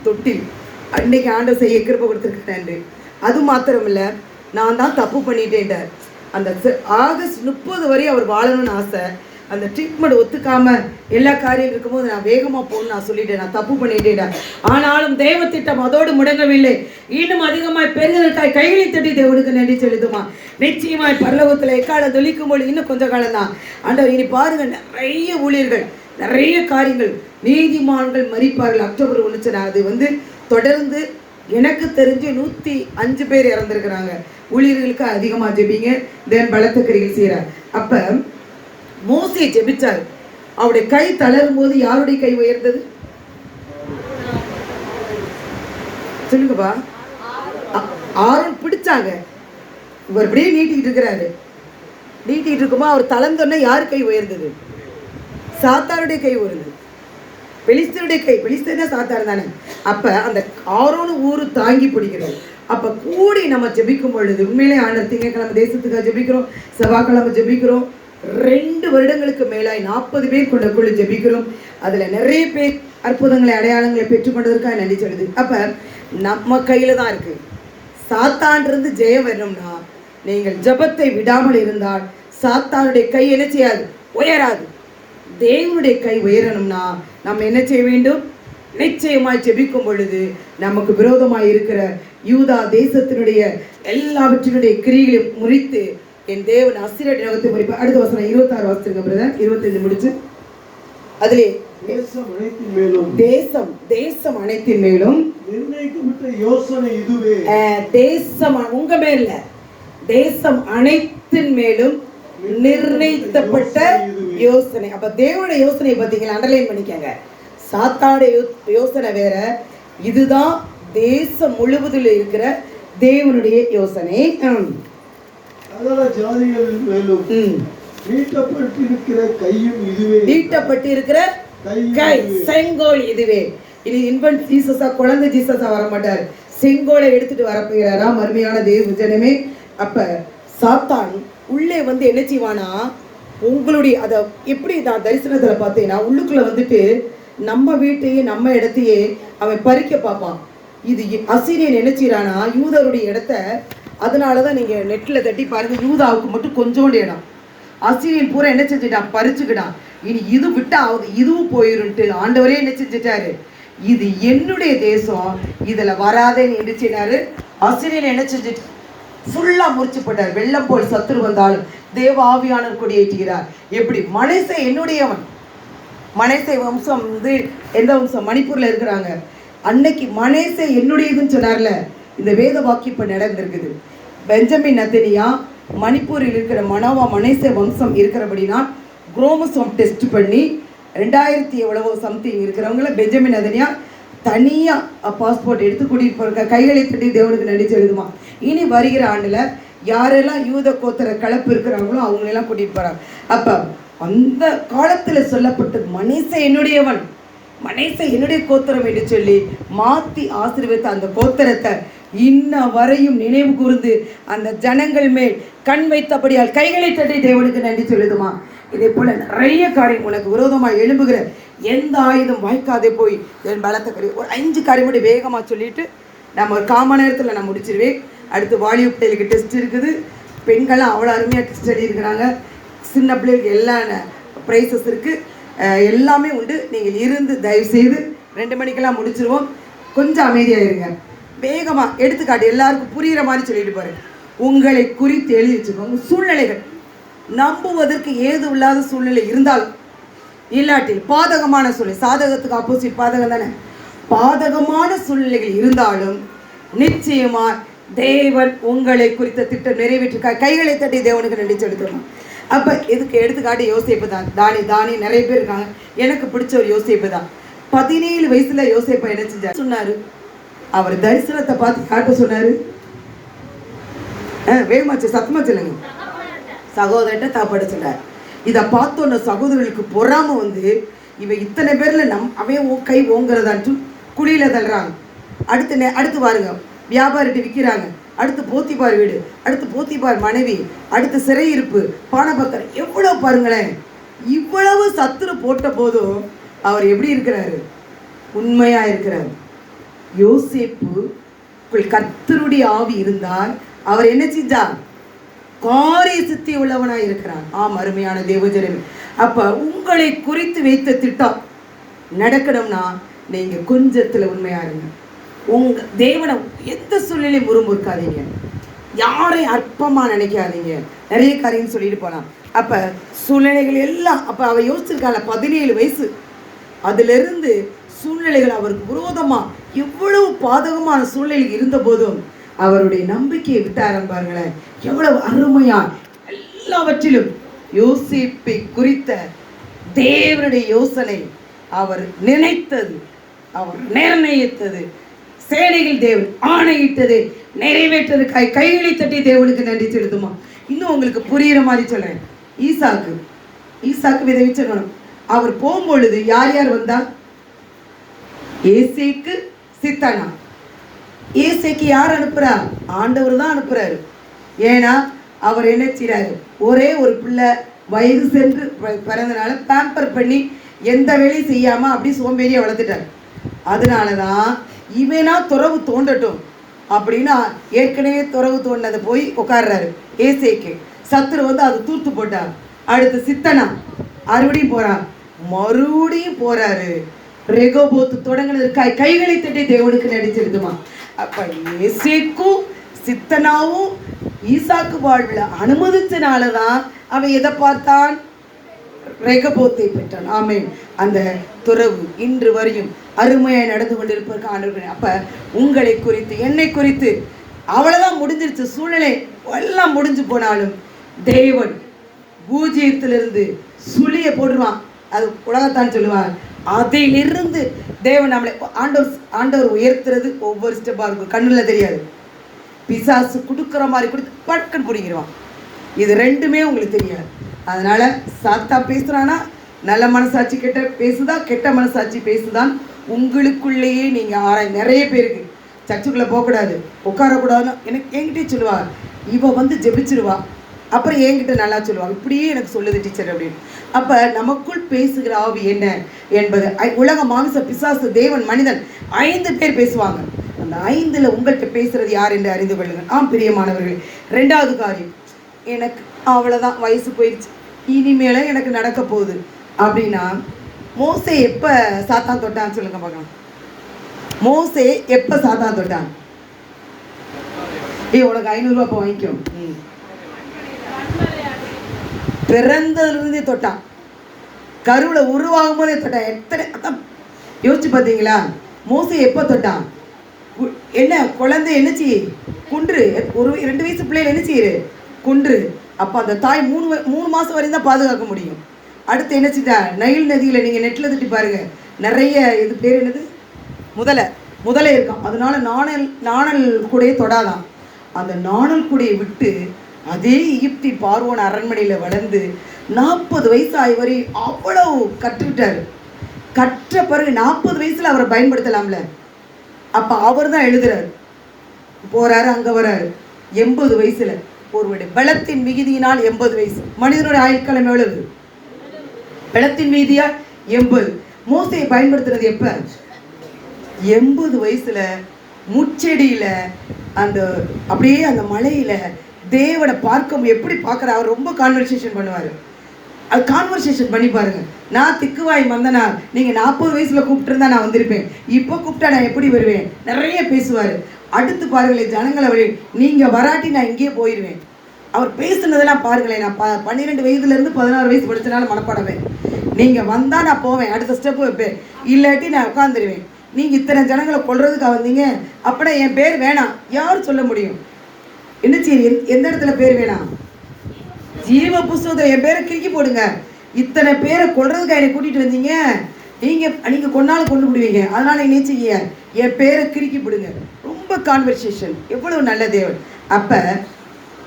S1: தொட்டில் அன்னைக்கு ஆண்டவர் செய்ய கிருபை கொடுத்துருக்கேன். அது மாத்திரம் இல்லை, நான் தான் தப்பு பண்ணிட்டேன். அந்த ஆகஸ்ட் 30 வரையும் அவர் வாழணும்னு ஆசை. அந்த ட்ரீட்மெண்ட் ஒத்துக்காம எல்லா காரியம் இருக்கும்போது நான் வேகமாக போகணும்னு நான் சொல்லிட்டேன், நான் தப்பு பண்ணிட்டேன். ஆனாலும் தேவ திட்டம் அதோடு முடங்கவில்லை. இன்னும் அதிகமாய் பெருகிறதுக்காய் கைகளை தட்டி தேவனுக்கு நன்றி செலுத்துமா. நிச்சயமாய் பரலோகத்தில் எக்காலம் தொழிக்கும் போது இன்னும் கொஞ்சம் காலம் தான். ஆண்டவர் இனி பாருங்க, நிறைய ஊழியர்கள், நிறைய காரியங்கள், நீதிமான்கள் மரிப்பார்கள். அக்டோபர் 1 அது வந்து தொடர்ந்து எனக்கு தெரிஞ்சு 105 பேர் இறந்துருக்கிறாங்க. ஊழியர்களுக்கு அதிகமாக ஜெபிங்க, தென் பலத்த கிரிகள் செய்கிறார். அப்போ மோசே ஜெபிச்சார், அவருடைய கை தளரும் போது யாருடைய கை உயர்ந்தது சொல்லுங்கப்பா? ஆரோன் பிடிச்சாங்க. இவர் அப்படியே நீட்டிட்டு இருக்கிறாரு. நீட்டிட்டு இருக்கும்போது அவர் தளர்ந்தோன்னா யார் கை உயர்ந்தது? சாத்தாருடைய கை உயர்ந்தது. பெலிஸ்தருடைய கை, பெலிஸ்தர்னா சாத்தார் தானே. அப்ப அந்த ஆரோன் ஊரு தாங்கி பிடிக்கிறது. அப்ப கூடி நம்ம ஜெபிக்கும் பொழுது உண்மையிலே ஆண்டவர் திங்கட்கிழமை தேசத்துக்காக ஜெபிக்கிறோம், செவ்வாய்க்கிழமை ஜெபிக்கிறோம். 2 வருடங்களுக்கு மேலாய் 40 பேர் கொண்ட குழு ஜெபிக்கிறோம். அதுல நிறைய பேர் அற்புதங்களை அடையாளங்களை பெற்றுக்கொண்டதற்காக நன்றி சொல்லுது. அப்ப நம்ம கையில தான் இருக்கு. சாத்தான்றிருந்து ஜெயம் வரணும்னா நீங்கள் ஜெபத்தை விடாமல் இருந்தால் சாத்தானுடைய கை என்ன செய்யாது, உயராது. தேவனுடைய கை உயரணும்னா நம்ம என்ன செய்ய வேண்டும்? நிச்சயமாய் ஜெபிக்கும் பொழுது நமக்கு விரோதமாய் இருக்கிற யூதா தேசத்தினுடைய எல்லாவற்றினுடைய கிரியைகளையும் முறித்து என் தேவன் அசிரியர் நகத்தை முறிப்பார். அடுத்த வசனம் 26 வாசிச்சிருங்க பிரதர், 25 முடிச்சு. அதிலே தேசம் அனைத்தின் மேலும்
S2: நிர்ணயிக்கப்பட்ட யோசனை இதுவே.
S1: தேசம் உங்க மேல, தேசம் அனைத்தின் மேலும் நிர்ணயிக்கப்பட்ட யோசனை. அப்ப தேவனுடைய யோசனை பார்த்தீங்களா, அண்டர்லைன் பண்ணிக்கங்க. சாத்தானுடைய யோசனை வேற, இதுதான் தேசம் முழுவதில் இருக்கிற தேவனுடைய யோசனை.
S2: நீட்டப்பட்டிருக்கிற கையும் இதுவே,
S1: நீட்டப்பட்டிருக்கிற கை, செங்கோல் இதுவே. இது இன்ஃபன்ட் ஜீசஸா, குழந்தை ஜீசஸா வர மாட்டார், செங்கோலை எடுத்துட்டு வரப்போகிறாரா மறுமையான தேவ ஜனமே. அப்ப சாத்தான் உள்ளே வந்து என்ன செய்வானா, உங்களுடைய அதை எப்படி நான் தரிசனத்துல பார்த்தேன்னா, உள்ளுக்குள்ள வந்துட்டு நம்ம வீட்டையே நம்ம இடத்தையே அவன் பறிக்க பார்ப்பான். இது அசீரியன் என்ன செய்யறானா, யூதருடைய இடத்த, அதனாலதான் நீங்க நெட்ல தட்டி பாருங்க, யூதாவுக்கு மட்டும் கொஞ்சோண்டு இடம், அசீரியன் பூரா என்ன செஞ்சுட்டான், பறிச்சுக்கிட்டான். இனி இது விட்டா இதுவும் போயிருன்ட்டு ஆண்டவரே என்ன செஞ்சுட்டாரு, இது என்னுடைய தேசம், இதுல வராதேன்னு என்ன செய்யறாரு, அசீரியன் என்ன செஞ்சுட்டு ஃபுல்லா முறிச்சு போட்டார். வெள்ளம் போல் சத்துரு வந்தாலும் தேவ ஆவியானவர் கொடியேற்றுகிறார். எப்படி மனேசை என்னுடையவன், மனேசை வம்சம் வந்து எந்த வம்சம், மணிப்பூர்ல இருக்கிறாங்க. அன்னைக்கு மனேசை என்னுடையதுன்னு சொன்னார்ல, இந்த வேத வாக்கியம் இப்ப நடந்திருக்குது. பெஞ்சமின் நத்தனியா மணிப்பூரில் இருக்கிற மனோவா மனேசை வம்சம் இருக்கிறபடினா குரோமோசோம் டெஸ்ட் பண்ணி 2000 எவ்வளவோ சம்திங் இருக்கிறவங்கள பெஞ்சமின் நத்தனியா தனியா பாஸ்போர்ட் எடுத்து கூட்டிட்டு போற, கைகளை தட்டி தேவனுக்கு நடிச்சு எழுதுமா. இனி வருகிற ஆண்டுல யாரெல்லாம் யூத கோத்திர கலப்பு இருக்கிறாங்களோ அவங்களெல்லாம் கூட்டிட்டு போறாங்க. அப்ப அந்த காலத்துல சொல்லப்பட்டது மனேசை என்னுடையவன், மனேசை என்னுடைய கோத்திரம் என்று சொல்லி மாத்தி ஆசீர்வதித்த அந்த கோத்திரத்தை இன்ன வரையும் நினைவு கூர்ந்து அந்த ஜனங்கள் மேல் கண் வைத்தபடியால் கைகளை தட்டி தேவனுக்கு நன்றி சொல்லுதுமா. இதே போல நிறைய காரியம் உனக்கு விரோதமாக எழும்புகிற எந்த ஆயுதம் வாய்க்காதே போய் என் பலத்தை கறி. ஒரு 5 காரியம் மட்டும் வேகமாக சொல்லிட்டு நம்ம ஒரு 1/4 மணி நேரத்தில் நான் முடிச்சிருவேன். அடுத்து வாலிப பிள்ளைகளுக்கு டெஸ்ட் இருக்குது, பெண்கள்லாம் அவ்வளோ அருமையாக டெஸ்ட் எழுதியிருக்கிறாங்க, சின்ன பிள்ளைகளுக்கு எல்லா ப்ரைஸஸ் இருக்குது, எல்லாமே உண்டு. நீங்கள் இருந்து தயவுசெய்து 2 மணிக்கெல்லாம் முடிச்சிருவோம். கொஞ்சம் அமைதியாக இருங்க, வேகமாக எடுத்துக்காட்டு எல்லாருக்கும் புரிகிற மாதிரி சொல்லிட்டு பாரு. உங்களை குறித்து எழுதி வச்சுக்கோங்க. சூழ்நிலைகள் நம்புவதற்கு ஏது இல்லாத சூழ்நிலை இருந்தாலும் இல்லாட்டில் பாதகமான சூழ்நிலை, சாதகத்துக்கு ஆப்போசிட் பாதகம் தானே, பாதகமான சூழ்நிலைகள் இருந்தாலும் நிச்சயமா தேவன் உங்களை குறித்த திட்டம் நிறைவேற்றிருக்கா. கைகளை தட்டி தேவனுக்கு நன்றி செலுத்தணும். அப்போ இதுக்கு எடுத்துக்காட்டு யோசேப்பு தான். தானி நிறைய பேர் இருக்காங்க, எனக்கு பிடிச்ச ஒரு யோசேப்பு தான். 17 வயசுல யோசேப்பை என்ன செஞ்சார் சொன்னாரு, அவர் தரிசனத்தை பார்த்து யார்கிட்ட சொன்னாரு, வேகமாச்சு சத்தமா சொல்லுங்க, சகோதரன்ட்ட தாப்பாட சொன்னார். இதை பார்த்தோன்ன சகோதரர்களுக்கு பொறாம வந்து இவன் இத்தனை பேர்ல அவன் கை ஓங்குறதான்ட்டு குழியில தள்ளுறாங்க. அடுத்து பாருங்க, வியாபாரிட்டு விற்கிறாங்க, அடுத்து போத்திபார் வீடு, அடுத்து போத்திபார் மனைவி, அடுத்து சிறையிருப்பு, பானபக்கர், எவ்வளவு பாருங்களேன். இவ்வளவு சத்துரு போட்ட போதும் அவர் எப்படி இருக்கிறாரு, உண்மையா இருக்கிறார். யோசேப்பு கர்த்தருடைய ஆவி இருந்தால் அவர் என்ன செஞ்சார், காரிய சித்தி உள்ளவனாய் இருக்கிறான். அருமையான தேவஜனமே. அப்ப உங்களை குறித்து வைத்த திட்டம் நடக்கணும்னா நீங்க கொஞ்சத்துல உண்மையா இருங்க. உங்க தேவனை எந்த சூழ்நிலையும் முறுமுறுக்காதீங்க, யாரை அற்பமா நினைக்காதீங்க. நிறைய காரியம் சொல்லிட்டு போலாம். அப்ப சூழ்நிலைகள் எல்லாம் அப்ப அவ யோசிச்சிருக்கால 17 வயசு, அதுல இருந்து சூழ்நிலைகள் அவருக்கு விரோதமா எவ்வளவு பாதகமான சூழ்நிலை இருந்த போதும் அவருடைய நம்பிக்கையை விட்டு ஆரம்பாருங்களேன். எவ்வளவு அருமையா எல்லாவற்றிலும் யோசிப்பை குறித்த தேவனுடைய யோசனை அவர் நினைத்தது, அவர் நிர்ணயித்தது, சேனைகள் தேவன் ஆணையிட்டது, நிறைவேற்றது. கைகளை தட்டி தேவனுக்கு நன்றி செலுத்துமா. இன்னும் உங்களுக்கு புரியுற மாதிரி சொல்றேன். ஈசாக்கு விதைவிச்சணும். அவர் போகும்பொழுது யார் யார் வந்தா, ஏசேக்கு சித்தனா. ஏசேக்கு யார் அனுப்புறா, ஆண்டவர் தான் அனுப்புறாரு. ஏன்னா அவர் என்ன செய்றாரு, ஒரே ஒரு பிள்ளை வயது சென்று பிறந்தனால பேம்பர் பண்ணி எந்த வேலையும் செய்யாம அப்படி சோம்பேறியா வளர்த்துட்டார். அதனாலதான் இவனா துறவு தோண்டட்டும் அப்படின்னா ஏற்கனவே துறவு தோண்டதை போய் உட்கார்றாரு ஏசேக்கு. சத்துரு வந்து அது தூத்து போட்டார். அடுத்து சித்தனா மறுபடியும் போறார், மறுபடியும் போறாரு. ரெகோபோத்து தொடங்கினதற்காக கைகளை தட்டி தேவனுக்கு நடிச்சிருதுமா. அப்ப ஏசேக்கும் சித்தனாவும் ஈசாக்கு வாழ்வில் அனுமதிச்சனாலதான் அவன் எதை பார்த்தான்? ரெகபோத்தை பெற்றான். ஆமென். அந்த துறவு இன்று வரையும் அருமையாய் நடந்து கொண்டிருப்பதற்கு ஆண்டவரே. அப்ப உங்களை குறித்து என்னை குறித்து அவ்வளவுதான் முடிஞ்சிருச்சு. சூழ்நிலை எல்லாம் முடிஞ்சு போனாலும் தேவன் பூஜ்ஜியத்திலிருந்து சுழிய போடுவான். அது உலகத்தான் சொல்லுவார். அதிலிருந்து தேவன் நம்மளை ஆண்டவர் உயர்த்துறது ஒவ்வொரு ஸ்டெப்பாக இருக்கும். கண்ணில் தெரியாது. பிசாசு கொடுக்குற மாதிரி கொடுத்து பட்கன் பிடிங்கிடுவான். இது ரெண்டுமே உங்களுக்கு தெரியாது. அதனால சாத்தா பேசுறானா நல்ல மனசாட்சி கெட்ட பேசுதா, கெட்ட மனசாட்சி பேசுதான் உங்களுக்குள்ளேயே நீங்க நிறைய பேருக்கு சர்ச்சுக்குள்ள போகக்கூடாது, உட்காரக்கூடாதுன்னு எனக்கு என்கிட்டே சொல்லுவா. இவ வந்து ஜெபிச்சிருவா, அப்புறம் என்கிட்ட நல்லா சொல்லுவாங்க, இப்படியே எனக்கு சொல்லுது டீச்சர் அப்படின்னு. அப்போ நமக்குள் பேசுகிற ஆவி என்ன என்பது உலக மாமிச பிசாசு தேவன் மனிதன் 5 பேர் பேசுவாங்க. அந்த 5ல் உங்கள்கிட்ட பேசுறது யார் என்று அறிந்து கொள்ளுங்கள். பிரியமானவர்களே, 2வது காரியம், எனக்கு அவ்வளோதான், வயசு போயிடுச்சு, இனிமேல எனக்கு நடக்க போகுது அப்படின்னா, மோசே எப்போ சாத்தான் தொட்டான்னு சொல்லுங்க பார்க்கலாம். மோசே எப்போ சாத்தான் தொட்டான்? உனக்கு 500 ரூபா இப்போ வாங்கிக்கும். பிறந்ததுலேருந்தே தொட்டான், கருவில் உருவாகும் போதே தொட்டான். எத்தனை அதான் யோசிச்சு பார்த்தீங்களா? மோசே எப்போ தொட்டான்? என்ன குழந்தை என்னச்சு குன்று, ஒரு 2 வயசு பிள்ளைகள் என்ன செய்யுது குன்று. அப்போ அந்த தாய் 3 மாதம் வரையும் தான் பாதுகாக்க முடியும். அடுத்து என்ன செஞ்சா, நைல் நதியில் நீங்கள் நெட்டில் தட்டி பாருங்கள், நிறைய இது பேர் என்னது, முதலை இருக்கான். அதனால நாணல் கூடையை தொடாதான். அந்த நாணல் கூடையை விட்டு அதே எகிப்தி பார்வோன் அரண்மனையில் வளர்ந்து 40 வயசு ஆகி வரை அவ்வளவு கற்றுக்கிட்டாரு. கற்ற பிறகு 40 வயசில் அவரை பயன்படுத்தலாம்ல. அப்போ அவர் தான் எழுதுறாரு, போறாரு, அங்கே வராரு. 80 வயசுல ஒருவருடைய பலத்தின் மிகுதியினால் 80 வயசு. மனிதனுடைய ஆயுட்காலம் எவ்வளவு? பலத்தின் மிகுதியால் 80. மோசையை பயன்படுத்துறது எப்ப? 80 வயசுல முச்செடியில அந்த அப்படியே அந்த மலையில தேவனை பார்க்க எப்படி பார்க்குற அவர் ரொம்ப கான்வர்சேஷன் பண்ணுவார். அது கான்வர்சேஷன் பண்ணி பாருங்க. நான் திக்குவாய் வந்தனா, நீங்கள் 40 வயசுல கூப்பிட்டுருந்தா நான் வந்திருப்பேன், இப்போ கூப்பிட்டா நான் எப்படி வருவேன், நிறைய பேசுவார். அடுத்து பாருங்களேன், ஜனங்களை வழி நீங்கள் வராட்டி நான் இங்கேயே போயிடுவேன். அவர் பேசுனதெல்லாம் பாருங்களேன். நான் 12 வயதுலேருந்து 16 வயசு படித்தனால மனப்பாடவேன். நீங்கள் வந்தால் நான் போவேன், அடுத்த ஸ்டெப்பு வைப்பேன், இல்லாட்டி நான் உட்காந்துருவேன். நீங்கள் இத்தனை ஜனங்களை கொள்றதுக்காக வந்தீங்க அப்படின்னா என் பேர் வேணாம், யார் சொல்ல முடியும்? என்ன சரி, எந்த இடத்துல பேர் வேணாம்? ஜீவ புஸ்தகத்தில் என் பேரை கிறுக்கி போடுங்க. இத்தனை பேரை கொள்றதுக்காக என்னை கூட்டிகிட்டு வந்தீங்க, நீங்கள் கொண்டாலும் கொண்டு விடுவீங்க, அதனால் என்ன செய்ய, என் பேரை கிறுக்கி போடுங்க. ரொம்ப கான்வர்சேஷன். எவ்வளவு நல்ல தேவன். அப்போ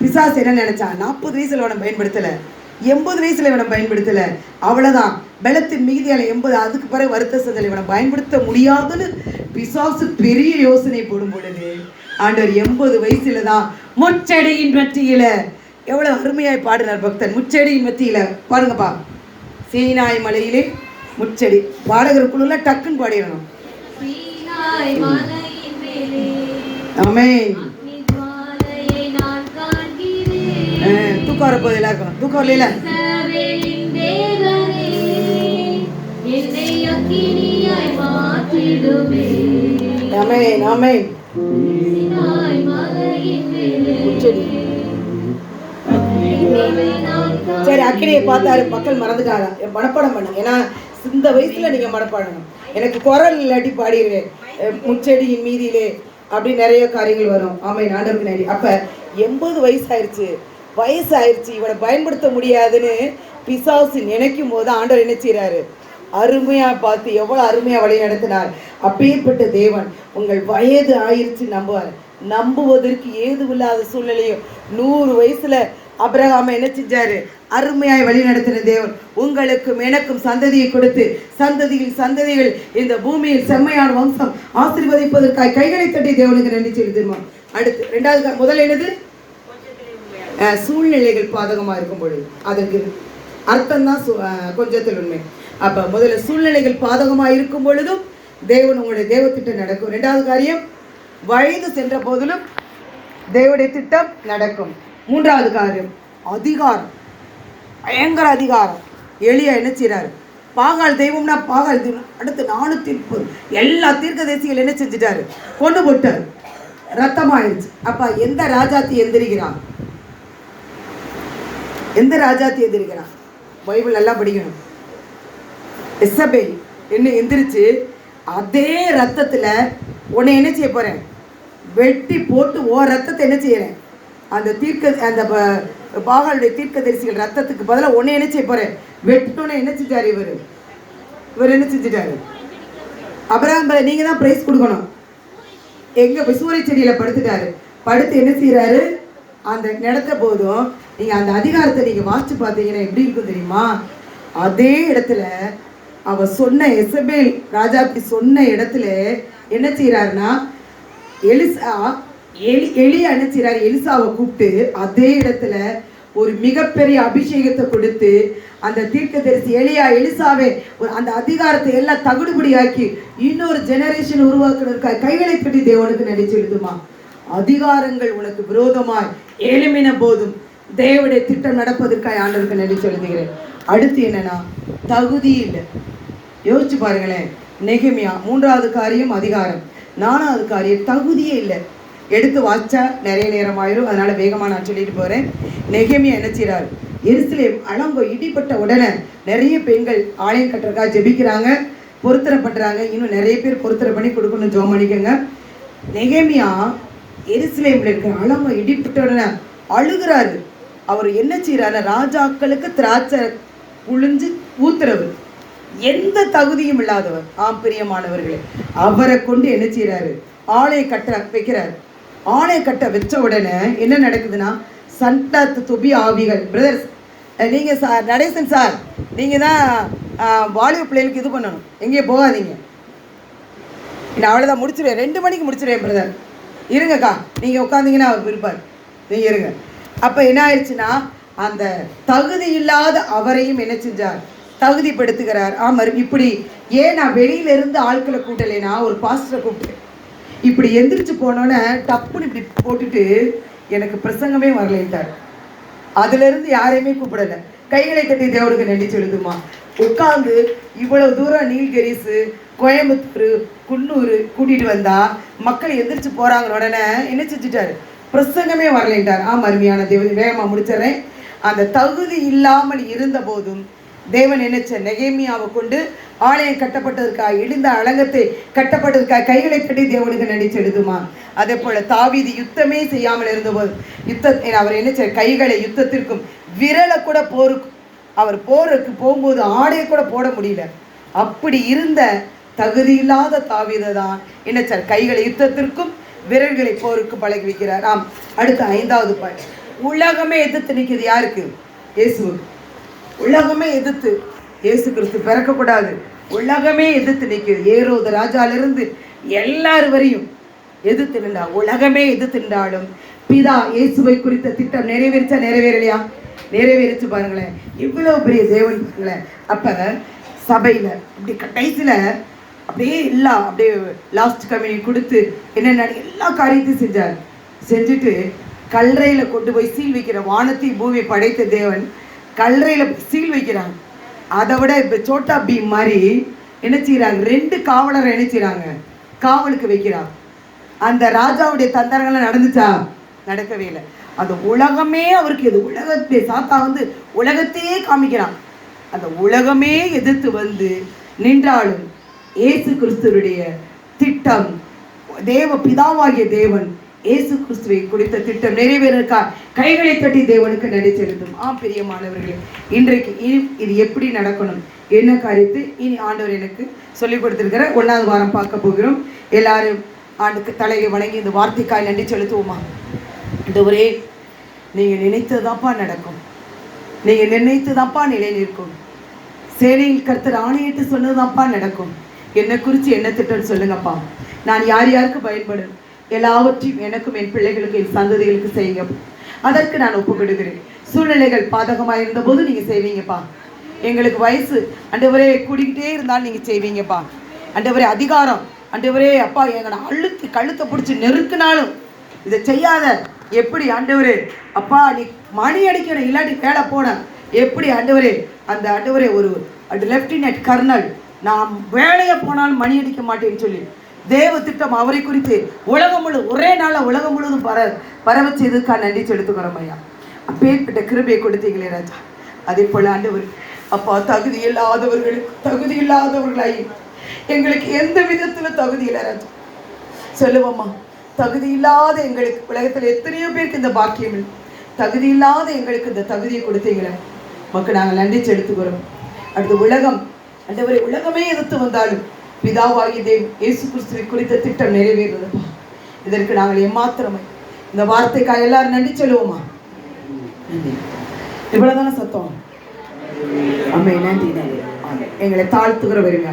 S1: பிசாசு என்ன நினச்சான்? 40 வயசில் அவனை பயன்படுத்தலை, 80 வயசில் இவனை பயன்படுத்தலை, அவ்வளோதான் பலத்தின் மிகுதியால் 80, அதுக்கு பிறகு வருத்த சதலை இவனை பயன்படுத்த முடியாதுன்னு பிசாசு பெரிய யோசனை போடும் பொழுது ஆண்டவர் 80 வயசுல தான் முச்செடியின் மத்தியில, எவ்வளவு அருமையாய் பாடினார் பக்தன். முச்செடியின் மத்தியில பாருங்கப்பா, சீனாய் மலையிலே முச்செடி. பாடகர் குழுல டக்குன்னு பாடிடணும். ஆமென். தூக்கம் வரப்போது எல்லாருக்கும், தூக்கம் வரல. ஆமென் ஆமென். சரி, அக்கினியை பார்த்தாரு, மக்கள் மறந்துட்டாங்க. மனப்பாடம் பண்ணுங்க, ஏன்னா இந்த வயசுல நீங்க மனப்பாடணும். எனக்கு குரல் இல்லாட்டி பாடிடுவேன், முச்செடியின் மீதியிலே அப்படி நிறைய காரியங்கள் வரும். ஆமென், ஆண்டவருக்கு நன்றி. அப்ப 80 வயசாயிருச்சு, இவனை பயன்படுத்த முடியாதுன்னு பிசாசு நினைக்கும் போது ஆண்டவர் என்ன செய்யறாரு? அருமையா பார்த்து எவ்வளவு அருமையா வழி நடத்தினார். அப்பேற்பட்ட தேவன் உங்கள் வயது ஆயிருச்சு நம்புவதற்கு ஏதுவில்லாத சூழ்நிலையும் 100 வயசுல அபிரகாம் என்ன செஞ்சாரு? அருமையாய் வழி நடத்தின தேவன் உங்களுக்கும் எனக்கும் சந்ததியை கொடுத்து சந்ததிகள் இந்த பூமியில் செம்மையான வம்சம் ஆசீர்வதிப்பதற்காக கைகளை தட்டி தேவனுக்கு நன்றி செலுத்துமா. அடுத்து 2வது முதல் என்னது? சூழ்நிலைகள் பாதகமா இருக்கும் பொழுது, அதற்கு அர்த்தம் தான் கொஞ்சத்தில் உண்மை. அப்ப முதல்ல சூழ்நிலைகள் பாதகமா இருக்கும் பொழுதும் தேவன் உங்களுடைய தேவ திட்டம் நடக்கும். 2வது காரியம், வயது சென்ற போதிலும் தேவனுடைய திட்டம் நடக்கும். 3வது காரியம், அதிகாரம், பயங்கர அதிகாரம். எலியா என்ன செய்றாரு? பாகால் தெய்வம்னா பாகால் தெய்வம், அடுத்து 430 எல்லா தீர்க்கதரிசிகள் என்ன செஞ்சுட்டாரு? கொண்டு போட்டாரு, ரத்தமாயிடுச்சு. அப்ப எந்த ராஜாத்தி எந்திரிக்கிறான்? எந்த ராஜாத்தி எந்திரிக்கிறான்? பைபிள் நல்லா படிக்கணும். எசபேல் என்ன எந்திரிச்சு அதே ரத்தத்துல உன்னை என்ன செய்ய போறேன்? வெட்டி போட்டு ரத்தத்தை என்ன செய்யறேன்? அந்த பாகாலுடைய தீர்க்கதரிசிகள் ரத்தத்துக்கு பதிலாக உன்னை என்ன செய்ய போறேன்? வெட்டோன்னு என்ன செஞ்சாரு? இவர் என்ன செஞ்சுட்டாரு? அபிரகாம் நீங்க தான் பிரைஸ் கொடுக்கணும். எங்க போய் சூரிய செடியில படுத்துட்டாரு. படுத்து என்ன செய்யறாரு? அந்த நடத்த போதும் நீங்க அந்த அதிகாரத்தை நீங்க வாசிச்சு பார்த்தீங்கன்னா எப்படி இருக்கும் தெரியுமா? அதே இடத்துல அவ சொன்ன எசபேல் ராஜாக்கு சொன்ன இடத்துல என்ன செய்யறாருன்னா, எலியா என்ன செய்யறாரு? எலிசாவை கூப்பிட்டு அதே இடத்துல ஒரு மிகப்பெரிய அபிஷேகத்தை கொடுத்து அந்த தீர்க்கதரிசி எலிசாவை அந்த அதிகாரத்தை எல்லாம் தகுடுபடியாக்கி இன்னொரு ஜெனரேஷன் உருவாக்குறதுக்காக கைகளை கட்டி தேவனுக்கு நடிச்சு எழுதுமா. அதிகாரங்கள் உனக்கு விரோதமாய் எழுமின போதும் தேவனுடைய திட்டம் நடப்பதற்காக ஆண்டவருக்கு நடிச்சு எழுதுகிறேன். அடுத்து என்னன்னா, தகுதி இல்லை. யோசிச்சு பாருங்களேன். நெகேமியா 3வது காரியம் அதிகாரம், 4வது காரியம் தகுதியே இல்லை. எடுத்து வாச்சா நிறைய நேரம் ஆயிரும், அதனால வேகமாக நான் சொல்லிட்டு போறேன். நெகேமியா என்ன செய்றாரு? எருசலேம் அலங்கோ இடிப்பட்ட உடனே நிறைய பெண்கள் ஆலயம் கட்டுறதுக்காக ஜெபிக்கிறாங்க, பொருத்தனை பண்றாங்க. இன்னும் நிறைய பேர் பொருத்தனை பண்ணி கொடுக்கணும், ஜெபம் பண்ணிக்கோங்க. நெகேமியா எருசலேம்ல இருக்கிற அலங்கோ இடிப்பட்ட உடனே அழுகிறாரு. அவர் என்ன செய்யறாரு? ராஜாக்களுக்கு திராட்சை புழிஞ்சு ஊத்துறவர், எந்த தகுதியும் இல்லாதவர். பிரியமானவர்களே, அவரை கொண்டு என்ன செய்யறாரு? ஆலய கட்ட வைக்கிறார். ஆலய கட்ட வச்ச உடனே என்ன நடக்குதுன்னா, சன்லாத் தொபி ஆவிகள் பிரதர்ஸ், நீங்க சார் நடேசன் சார், நீங்க தான் வாலிப பிள்ளைகளுக்கு இது பண்ணணும், எங்கேயும் போகாதீங்க. நான் அவ்வளோதான் முடிச்சிருவேன், 2 மணிக்கு முடிச்சிருவேன் பிரதர். இருங்கக்கா, நீங்க உட்காந்தீங்கன்னா அவர் இருப்பார், நீங்க இருங்க. அப்ப என்ன ஆயிடுச்சுன்னா, அந்த தகுதி இல்லாத அவரையும் என்ன செஞ்சார்? தகுதிப்படுத்துகிறார். இப்படி ஏன் நான் வெளியில இருந்து ஆட்களை கூட்டலைன்னா, ஒரு பாஸ்டரை கூப்பிட்டு இப்படி எந்திரிச்சு போனோன்னே டப்புன்னு இப்படி போட்டுட்டு எனக்கு பிரசங்கமே வரலைன்ட்டார். அதுல இருந்து யாரையுமே கூப்பிடல. கைகளை கட்டி தேவனுக்கு நன்றி சொல்லுதுமா. உட்காந்து இவ்வளவு தூரம் நீல்கிரிஸ், கோயம்புத்தூர், குன்னூர் கூட்டிட்டு வந்தா மக்கள் எந்திரிச்சு போறாங்க. உடனே என்ன செஞ்சுட்டாரு? பிரசங்கமே வரலைன்ட்டார். அருமையான தேவன், வேகமா முடிச்சிடறேன். அந்த தகுதி இல்லாமல் இருந்த போதும் தேவன் நினைச்ச நெகேமியாவை கொண்டு ஆலயம் கட்டப்பட்டதற்காக, இடிந்த அலங்கத்தை கட்டப்பட்டதற்காக கைகளை கட்டி தேவனுக்கு நடிச்சு எழுதுமா. அதே போல தாவீது யுத்தமே செய்யாமல் இருந்தபோது அவர் என்ன கைகளை யுத்தத்திற்கும் விரலை கூட போருக்கும், அவர் போருக்கு போகும்போது ஆடையை கூட போட முடியல. அப்படி இருந்த தகுதி இல்லாத தாவீதை தான் என்ன கைகளை யுத்தத்திற்கும் விரல்களை போருக்கு பழகி வைக்கிறார். அடுத்து 5வது பாயிண்ட், உலகமே எதிர்த்து நிற்கிறது யாருக்கு? இயேசுவுக்கு. உலகமே எதிர்த்து, இயேசு கிறிஸ்து பிறக்கக்கூடாது, உலகமே எதிர்த்து நிற்கிறது. ஏரோது ராஜாலிருந்து எல்லாரும் வரையும் எதிர்த்து நின்றா, உலகமே எதிர்த்து நின்றாலும் பிதா இயேசுவை குறித்த திட்டம் நிறைவேறிச்சா நிறைவேறலையா? நிறைவேறிச்சு. பாருங்களேன், இவ்வளவு பெரிய தேவன் பாருங்களேன். அப்ப சபையில இப்படி கடைசியில அப்படியே எல்லாம் அப்படியே லாஸ்ட் கம்யூனியன் கொடுத்து என்னென்ன எல்லா காரியத்தையும் செஞ்சார். செஞ்சுட்டு கல்லறையில கொண்டு போய் சீல் வைக்கிற, வானத்தையும் பூமியை படைத்த தேவன் கல்லறையில சீல் வைக்கிறாங்க. அதை விட இப்ப சோட்டா பீம் மாதிரி என்ன செய்யறாங்க? 2 காவலரை என்ன செய்யறாங்க? காவலுக்கு வைக்கிறாங்க. அந்த ராஜாவுடைய தந்திரங்கள்லாம் நடந்துச்சா? நடக்கவே இல்லை. அந்த உலகமே அவருக்கு எது? உலகத்தை சாத்தா வந்து உலகத்தையே காமிக்கிறான். அந்த உலகமே எதிர்த்து வந்து நின்றாலும் இயேசு கிறிஸ்துவுடைய திட்டம், தேவ பிதாவாகிய தேவன் இயேசு கிறிஸ்துவை குறித்த திட்டம் நிறைவேறக்கா கைகளை தட்டி தேவனுக்கு நன்றி செலுத்தும். பிரியமானவர்களே, இன்றைக்கு இது எப்படி நடக்கணும், என்ன காரியத்தை இனி ஆண்டவர் எனக்கு சொல்லிக் கொடுத்திருக்கிற 1வது வாரம் பார்க்க போகிறோம். எல்லாரும் ஆண்டுக்கு தலையை வணங்கி இந்த வார்த்தைக்காய் நன்றி செலுத்துவோமா. இந்த ஒரே நீங்க நினைத்ததாப்பா நடக்கும், நீங்க நினைத்ததாப்பா நிலை நிற்கும், சேனையில் கர்த்தர் ஆணையிட்டு சொன்னதாப்பா நடக்கும். என்னை குறித்து என்ன திட்டம் சொல்லுங்கப்பா, நான் யார் யாருக்கு பயன்படும், எல்லாவற்றையும் எனக்கும் என் பிள்ளைகளுக்கு என் சந்ததிகளுக்கு செய்யுங்க. அதற்கு நான் ஒப்புக்கொடுக்கிறேன். சூழ்நிலைகள் பாதகமாக இருந்த போது நீங்க செய்வீங்கப்பா. எங்களுக்கு வயசு ஆண்டவரே கூடிக்கிட்டே இருந்தாலும் நீங்க செய்வீங்கப்பா. ஆண்டவரே அதிகாரம், ஆண்டவரே அப்பா எங்களை அழுத்தி கழுத்தை பிடிச்சி நெருக்கினாலும் இதை செய்யாத எப்படி ஆண்டவரே அப்பா நீ மணி அடிக்கணும், இல்லாட்டி வேலை போன எப்படி ஆண்டவரே அந்த ஆண்டவரே ஒரு லெப்டினன்ட் கர்னல் நான் வேலையை போனாலும் மணி அடிக்க மாட்டேன்னு சொல்லி தேவ திட்டம் அவரை குறித்து உலகம் முழு ஒரே நாளில் உலகம் முழுவதும் பரவ செய்ததுக்காக நன்றி செலுத்துக்கிறோம் ஐயா. அப்பேற்பட்ட கிருபையை கொடுத்தீங்களே ராஜா. அதே போல ஆண்டவர் அப்பா தகுதி இல்லாதவர்களாய் எங்களுக்கு எந்த விதத்துல தகுதி இல்லை ராஜா. சொல்லுவோம்மா, தகுதி இல்லாத எங்களுக்கு உலகத்துல எத்தனையோ பேருக்கு இந்த பாக்கியம் இல்லை. தகுதி இல்லாத எங்களுக்கு இந்த தகுதியை கொடுத்தீங்களே மக்கள் நாங்கள் நன்றி செலுத்துகிறோம். அடுத்து உலகம் ஆண்டவரை உலகமே எதிர்த்து வந்தாலும் பிதாவாகிய தேவன் இயேசு கிறிஸ்துவை குறித்த திட்டம் நிறைவேறுவதுப்பா. இதற்கு நாங்கள் எம்மாத்திரமே இந்த வார்த்தைக்காக எல்லாரும் நன்றி சொல்லுவோமா? இவ்வளவுதான சத்தம். ஆமென். நன்றி. எங்களை தாழ்த்துகிற வருங்க.